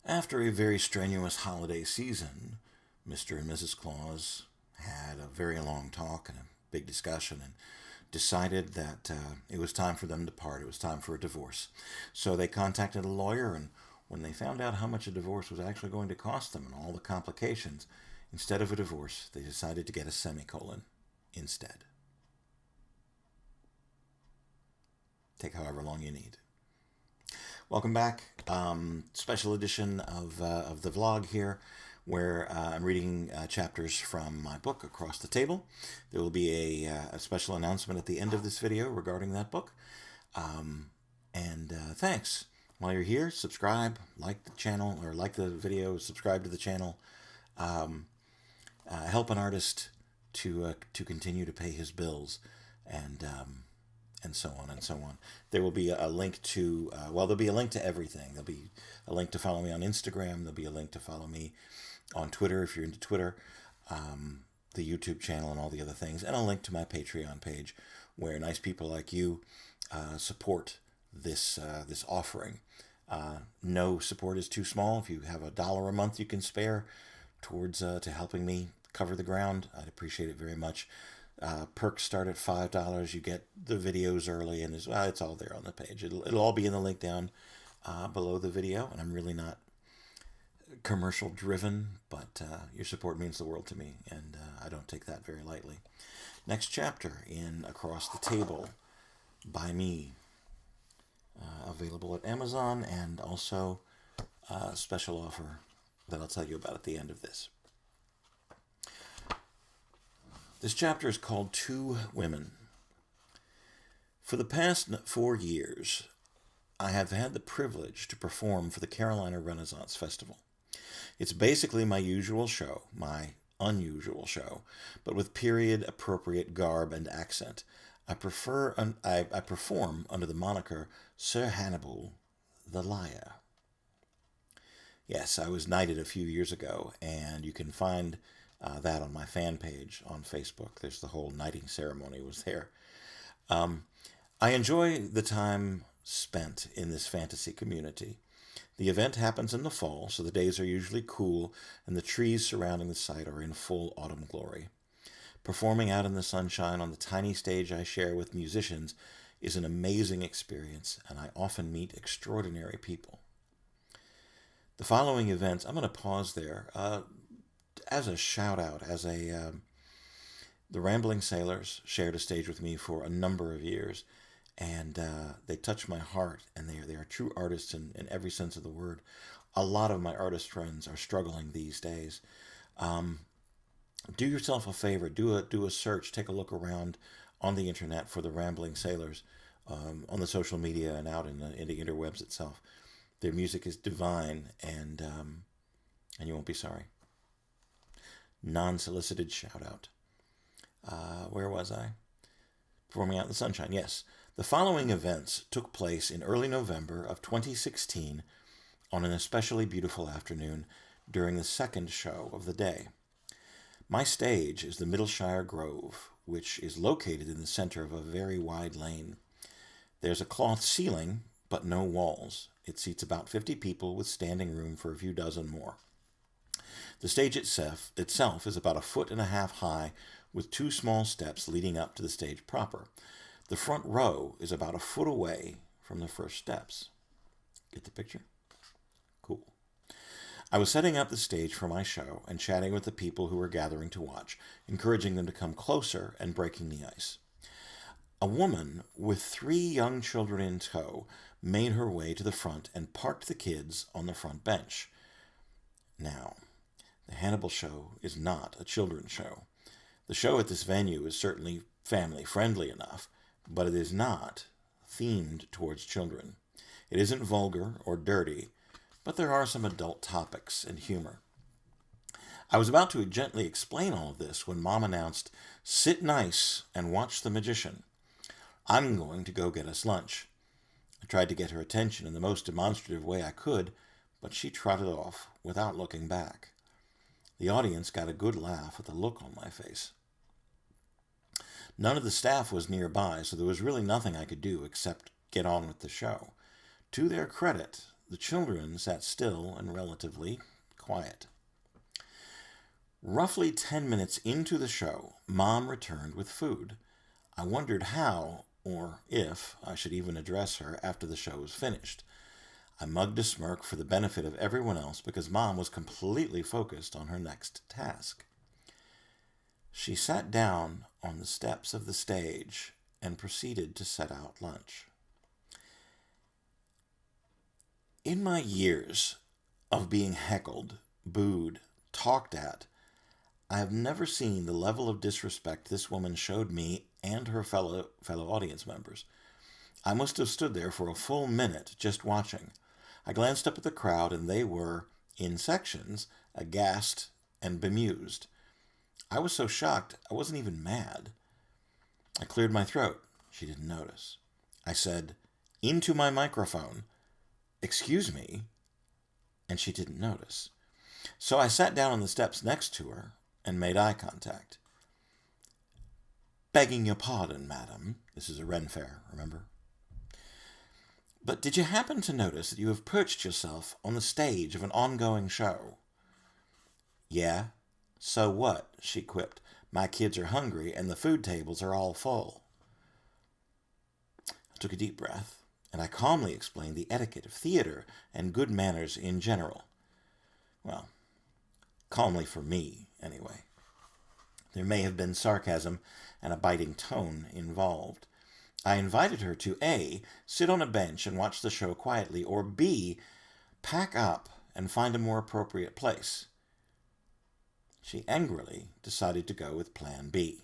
After a very strenuous holiday season, Mr. and Mrs. Claus had a very long talk and a big discussion and decided that it was time for them to part. It was time for a divorce. So they contacted a lawyer, and when they found out how much a divorce was actually going to cost them and all the complications, instead of a divorce, they decided to get a semicolon instead. Take however long you need. Welcome back. Special edition of the vlog here, where I'm reading chapters from my book, Across the Table. There will be a special announcement at the end of this video regarding that book. Thanks. While you're here, subscribe, like the channel, or like the video, subscribe to the channel. Help an artist to continue to pay his bills, and so on and so on. There will be a link to, there'll be a link to everything. There'll be a link to follow me on Instagram. There'll be a link to follow me on Twitter if you're into Twitter, the YouTube channel and all the other things, and a link to my Patreon page where nice people like you support this offering. No support is too small. If you have $1 a month you can spare towards to helping me cover the ground, I'd appreciate it very much. Perks start at $5. You get the videos early, and it's all there on the page. It'll all be in the link down below the video. And I'm really not commercial driven, but your support means the world to me, and I don't take that very lightly. Next chapter in Across the Table by me, available at Amazon, and also a special offer that I'll tell you about at the end of this. This chapter is called Two Women. For the past 4 years, I have had the privilege to perform for the Carolina Renaissance Festival. It's basically my usual show, my unusual show, but with period-appropriate garb and accent. I perform under the moniker Sir Hannibal, the Liar. Yes, I was knighted a few years ago, and you can find that on my fan page on Facebook. There's the whole knighting ceremony was there. I enjoy the time spent in this fantasy community. The event happens in the fall, so the days are usually cool, and the trees surrounding the site are in full autumn glory. Performing out in the sunshine on the tiny stage I share with musicians is an amazing experience, and I often meet extraordinary people. The following events, I'm going to pause there as a shout out, the Rambling Sailors shared a stage with me for a number of years, and they touch my heart, and they are true artists in every sense of the word. A lot of my artist friends are struggling these days. Do yourself a favor, do a search, take a look around on the internet for the Rambling Sailors, on the social media and out in the interwebs itself. Their music is divine, and you won't be sorry. Non-solicited shout out. Where was I? Performing out in the sunshine. Yes. The following events took place in early November of 2016 on an especially beautiful afternoon during the second show of the day. My stage is the Middleshire Grove, which is located in the center of a very wide lane. There's a cloth ceiling, but no walls. It seats about 50 people with standing room for a few dozen more. The stage itself is about 1.5 feet high, with 2 small steps leading up to the stage proper. The front row is about 1 foot away from the first steps. Get the picture? Cool. I was setting up the stage for my show and chatting with the people who were gathering to watch, encouraging them to come closer and breaking the ice. A woman with 3 young children in tow made her way to the front and parked the kids on the front bench. Now, the Hannibal show is not a children's show. The show at this venue is certainly family-friendly enough, but it is not themed towards children. It isn't vulgar or dirty, but there are some adult topics and humor. I was about to gently explain all of this when Mom announced, "Sit nice and watch the magician. I'm going to go get us lunch." I tried to get her attention in the most demonstrative way I could, but she trotted off without looking back. The audience got a good laugh at the look on my face. None of the staff was nearby, so there was really nothing I could do except get on with the show. To their credit, The children sat still and relatively quiet. Roughly 10 minutes into the show, Mom returned with food. I wondered how, or if, I should even address her after the show was finished. I mugged a smirk for the benefit of everyone else because Mom was completely focused on her next task. She sat down on the steps of the stage and proceeded to set out lunch. In my years of being heckled, booed, talked at, I have never seen the level of disrespect this woman showed me and her fellow audience members. I must have stood there for a full minute just watching. I glanced up at the crowd, and they were, in sections, aghast and bemused. I was so shocked I wasn't even mad. I cleared my throat. She didn't notice. I said, into my microphone, "Excuse me," and she didn't notice. So I sat down on the steps next to her and made eye contact. "Begging your pardon, madam." This is a Ren Faire, remember? "But did you happen to notice that you have perched yourself on the stage of an ongoing show?" "Yeah. So what?" she quipped. "My kids are hungry and the food tables are all full." I took a deep breath, and I calmly explained the etiquette of theater and good manners in general. Well, calmly for me, anyway. There may have been sarcasm and a biting tone involved. I invited her to A, sit on a bench and watch the show quietly, or B, pack up and find a more appropriate place. She angrily decided to go with Plan B.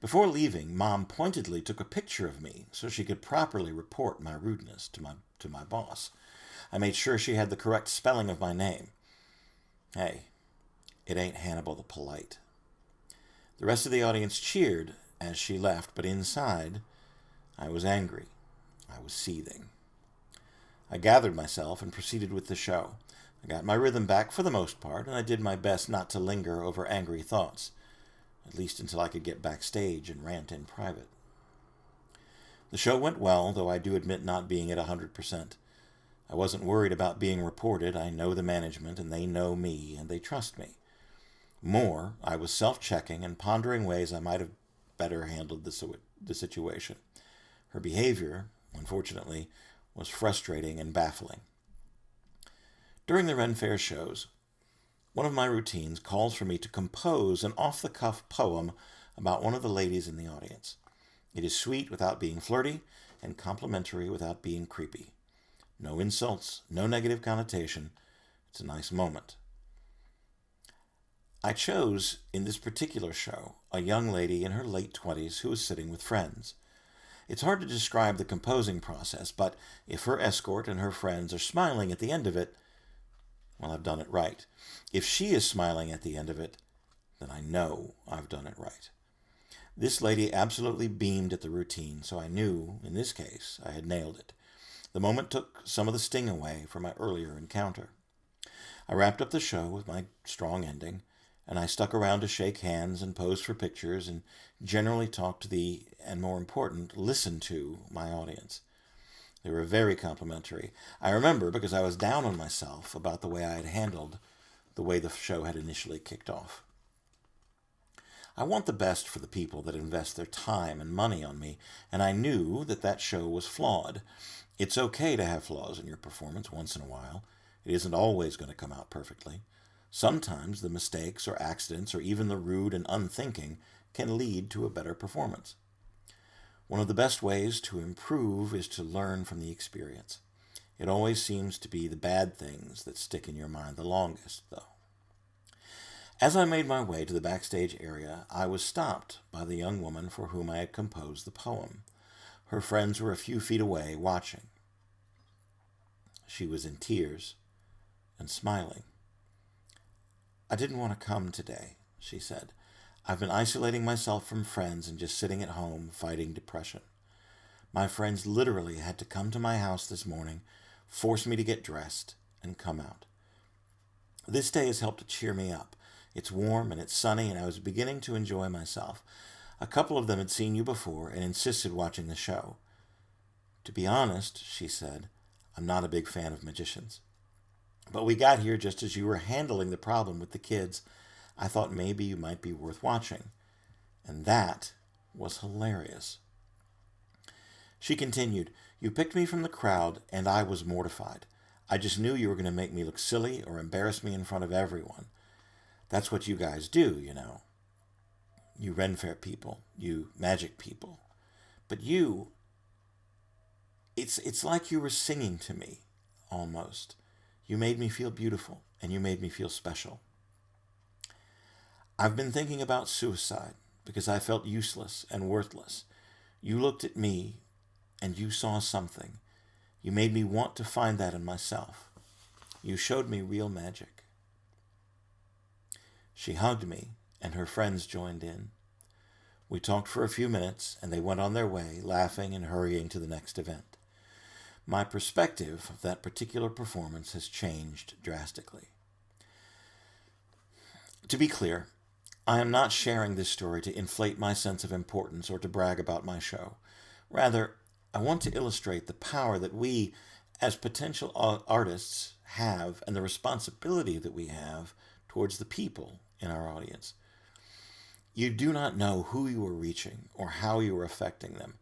Before leaving, Mom pointedly took a picture of me so she could properly report my rudeness to my boss. I made sure she had the correct spelling of my name. Hey, it ain't Hannibal the Polite. The rest of the audience cheered as she left, but inside, I was angry. I was seething. I gathered myself and proceeded with the show. I got my rhythm back for the most part, and I did my best not to linger over angry thoughts, at least until I could get backstage and rant in private. The show went well, though I do admit not being at 100%. I wasn't worried about being reported. I know the management, and they know me, and they trust me. More, I was self-checking and pondering ways I might have better handled the situation. Her behavior, unfortunately, was frustrating and baffling. During the Ren Faire shows, one of my routines calls for me to compose an off-the-cuff poem about one of the ladies in the audience. It is sweet without being flirty, and complimentary without being creepy. No insults, no negative connotation. It's a nice moment. I chose, in this particular show, a young lady in her late 20s who was sitting with friends. It's hard to describe the composing process, but if her escort and her friends are smiling at the end of it, well, I've done it right. If she is smiling at the end of it, then I know I've done it right. This lady absolutely beamed at the routine, so I knew, in this case, I had nailed it. The moment took some of the sting away from my earlier encounter. I wrapped up the show with my strong ending, and I stuck around to shake hands and pose for pictures and generally talk to and more important, listen to my audience. They were very complimentary. I remember because I was down on myself about the way I had handled the way the show had initially kicked off. I want the best for the people that invest their time and money on me, and I knew that show was flawed. It's okay to have flaws in your performance once in a while. It isn't always going to come out perfectly. Sometimes the mistakes or accidents or even the rude and unthinking can lead to a better performance. One of the best ways to improve is to learn from the experience. It always seems to be the bad things that stick in your mind the longest, though. As I made my way to the backstage area, I was stopped by the young woman for whom I had composed the poem. Her friends were a few feet away, watching. She was in tears and smiling. "I didn't want to come today," she said. "I've been isolating myself from friends and just sitting at home fighting depression. My friends literally had to come to my house this morning, force me to get dressed, and come out. This day has helped to cheer me up. It's warm and it's sunny, and I was beginning to enjoy myself. A couple of them had seen you before and insisted watching the show. To be honest," she said, I'm not a big fan of magicians. But we got here just as you were handling the problem with the kids. I thought maybe you might be worth watching. And that was hilarious. She continued, You picked me from the crowd, and I was mortified. I just knew you were going to make me look silly or embarrass me in front of everyone. That's what you guys do, you know. You Ren Faire people, you magic people. But you, it's like you were singing to me, almost. You made me feel beautiful, and you made me feel special. I've been thinking about suicide because I felt useless and worthless. You looked at me, and you saw something. You made me want to find that in myself. You showed me real magic. She hugged me, and her friends joined in. We talked for a few minutes, and they went on their way, laughing and hurrying to the next event. My perspective of that particular performance has changed drastically. To be clear, I am not sharing this story to inflate my sense of importance or to brag about my show. Rather, I want to illustrate the power that we, as potential artists, have and the responsibility that we have towards the people in our audience. You do not know who you are reaching or how you are affecting them.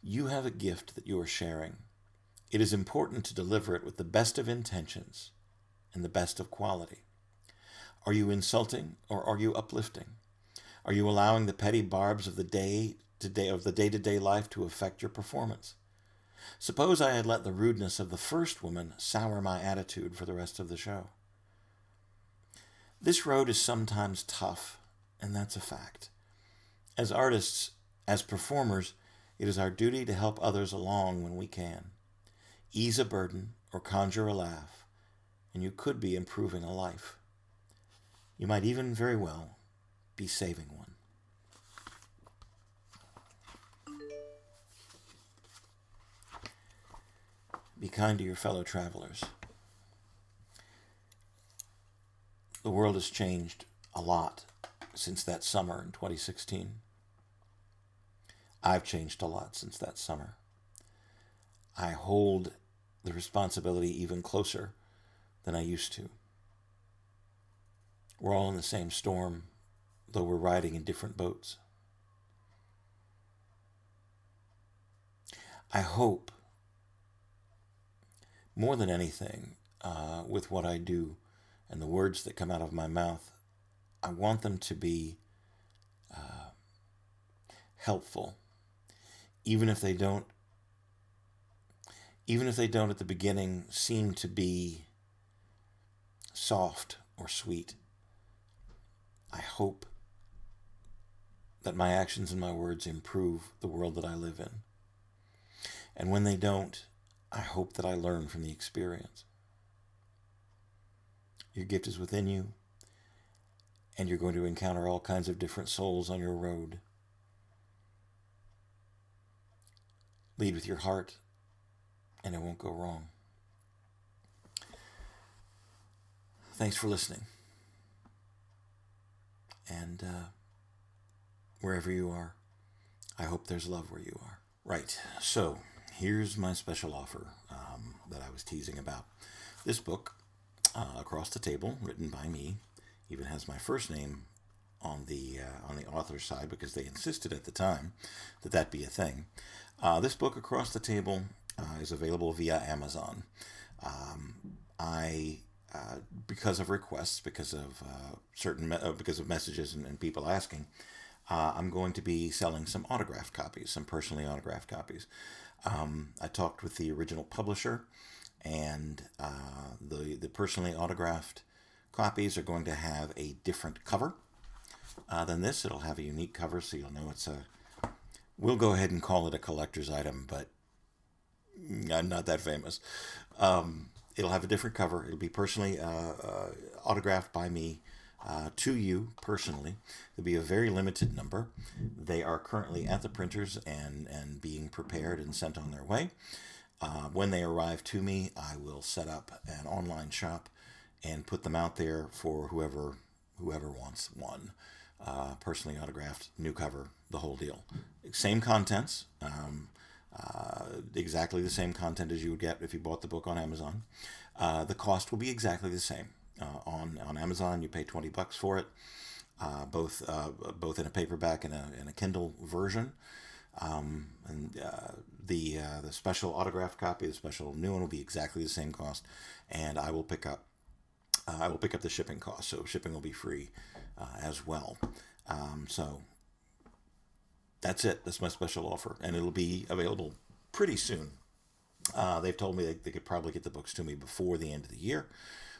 You have a gift that you are sharing. It is important to deliver it with the best of intentions and the best of quality. Are you insulting or are you uplifting? Are you allowing the petty barbs of the day-to-day life to affect your performance? Suppose I had let the rudeness of the first woman sour my attitude for the rest of the show. This road is sometimes tough, and that's a fact. As artists, as performers, it is our duty to help others along when we can. Ease a burden or conjure a laugh, and you could be improving a life. You might even very well be saving one. Be kind to your fellow travelers. The world has changed a lot since that summer in 2016. I've changed a lot since that summer. I hold the responsibility even closer than I used to. We're all in the same storm, though we're riding in different boats. I hope, more than anything, with what I do and the words that come out of my mouth, I want them to be helpful, even if they don't at the beginning seem to be soft or sweet. I hope that my actions and my words improve the world that I live in. And when they don't, I hope that I learn from the experience. Your gift is within you, and you're going to encounter all kinds of different souls on your road. Lead with your heart, and it won't go wrong. Thanks for listening. And wherever you are, I hope there's love where you are. Right, so here's my special offer that I was teasing about. This book, Across the Table, written by me, even has my first name on the author's side because they insisted at the time that be a thing. This book, Across the Table, is available via Amazon. Because of requests, because of messages and people asking, I'm going to be selling some autographed copies, some personally autographed copies. I talked with the original publisher, and the personally autographed copies are going to have a different cover than this. It'll have a unique cover, so you'll know it's we'll go ahead and call it a collector's item, but I'm not that famous. It'll have a different cover. It'll be personally autographed by me to you personally. There'll be a very limited number. They are currently at the printers and being prepared and sent on their way. When they arrive to me, I will set up an online shop and put them out there for whoever wants one. Personally autographed, new cover, the whole deal. Same contents. exactly the same content as you would get if you bought the book on Amazon. The cost will be exactly the same. On Amazon, you pay $20 for it, both in a paperback and a Kindle version. The special autographed copy, the special new one, will be exactly the same cost, and I will pick up the shipping cost, so shipping will be free as well. So that's it. That's my special offer, and it'll be available pretty soon. They've told me they could probably get the books to me before the end of the year.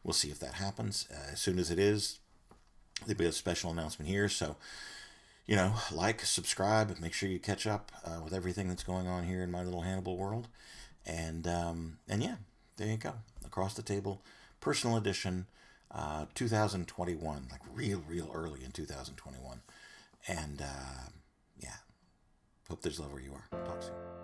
We'll see if that happens. As soon as it is, there'll be a special announcement here. So, like, subscribe, make sure you catch up with everything that's going on here in my little Hannibal world. And yeah, there you go. Across the Table, personal edition, 2021, like real early in 2021. And yeah, hope there's love where you are. Talk soon.